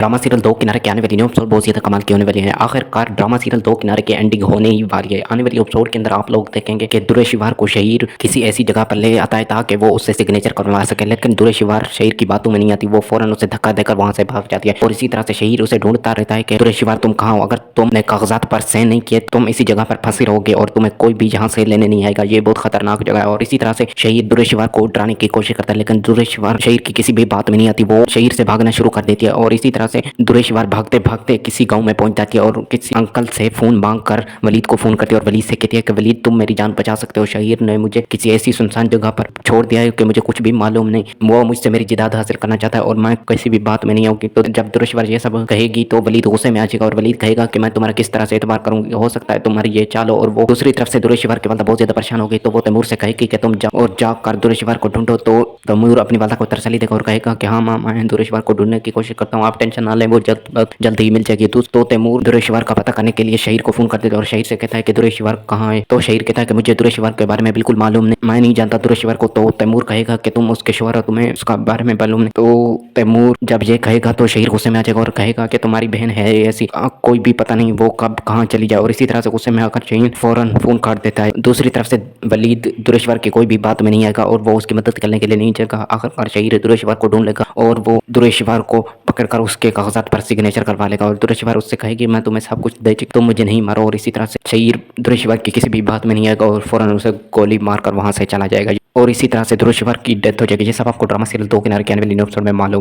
Drama serial दो किनारे के आने वाली न्यू एपिसोड बहुत ज़्यादा कमाल की होने वाली है। आखिरकार ड्रामा सीरियल दो किनारे की एंडिंग होने ही वाली है। आने वाली एपिसोड के अंदर आप लोग देखेंगे कि दुरेशिवार को शहीर किसी ऐसी जगह पर ले आता है ताकि वो उससे सिग्नेचर करवा सके, लेकिन दुरेशिवार शहीर की बातों में नहीं आती। वो फौरन उसे धक्का देकर वहां से भाग जाती है और इसी तरह से शहीर उसे ढूंढता रहता है कि दुरेशिवार तुम कहाँ हो, अगर तुमने कागजात पर साइन नहीं किए तुम इसी जगह पर फंसे रहोगे और तुम्हें कोई भी यहाँ से लेने नहीं आएगा। ये बहुत खतरनाक जगह है। और इसी तरह से शहीर दुरेशिवार को डराने की कोशिश करता है, लेकिन दुरेशिवार शहीर की किसी भी बात में नहीं आती। वो शहीर से भागना शुरू कर देती है और इसी तरह से दुरेशिवार भागते भागते किसी गांव में पहुंच जाती है और किसी अंकल से फोन मांग कर वलीद को फोन करती है और वलीद से कहती है कि वलीद तुम मेरी जान बचा सकते हो, शहीर ने मुझे किसी ऐसी सुनसान जगह पर छोड़ दिया है कि मुझे कुछ भी मालूम नहीं। वो मुझसे मेरी जिदाद हासिल करना चाहता है और मैं किसी भी बात में नहीं आऊंगी। तो जब दुरेशिवार ये सब कहेगी तो वलीद गुस्से में आ जाएगा और वलीद कहेगा कि मैं तुम्हारा किस तरह से एतबार करूंगी, हो सकता है तुम्हारी ये चालो। और वो दूसरी तरफ से दुरेशिवार की वालदा बहुत ज्यादा परेशान हो गई तो वो तैमूर से कहेगी कि तुम जाओ और जाकर दुरेशिवार को ढूंढो। तो तैमूर अपनी वालदा को तरसली देगा और कहेगा कि हाँ माँ मैं दुरेशिवार को ढूंढने की कोशिश करता हूँ, आप टेंशन ना लें, वो जल्द ही मिल जाएगी। तो तैमूर दुरेशिवार का पता करने के लिए शहीर को फोन कर देता है और शहीर से कहता है कि दुरेशिवार कहाँ है। तो शहीर कहता है कि मुझे दुरेशिवार के बारे में बिल्कुल मालूम नहीं, मैं नहीं जानता दुरेशिवार को। तो तैमूर कहेगा कि तुम उसके शोहर हो, तुम्हें उसका बारे में मालूम नहीं। तो तैमूर जब ये कहेगा तो शहीर गुस्से में आ जाएगा और कहेगा कि तुम्हारी बहन है ऐसी, कोई भी पता नहीं वो कब कहाँ चली जाए। और इसी तरह से गुस्से में आकर शहीर फौरन फोन काट देता है। दूसरी तरफ से वलीद दुरेशिवार की कोई भी बात में नहीं आएगा और वो उसकी मदद करने के लिए नहीं जाएगा। आखिरकार शहीर दुरेशिवार को ढूंढ लेगा और वो दुरेशिवार को पकड़कर उसके कागजात पर सिग्नेचर करवा लेगा और दुरेशिवार उससे कहेगी मैं तुम्हें सब कुछ दे चुकी, तुम मुझे नहीं मारो। और इसी तरह से शहीर दुरेशिवार की किसी भी बात में नहीं आएगा और फौरन उसे गोली मारकर वहां से चला जाएगा और इसी तरह से दुरेशिवार की डेथ हो जाएगी। ये सब आपको ड्रामा सीरियल दो किनारे के आने वाली न्यू एपिसोड में मालूम।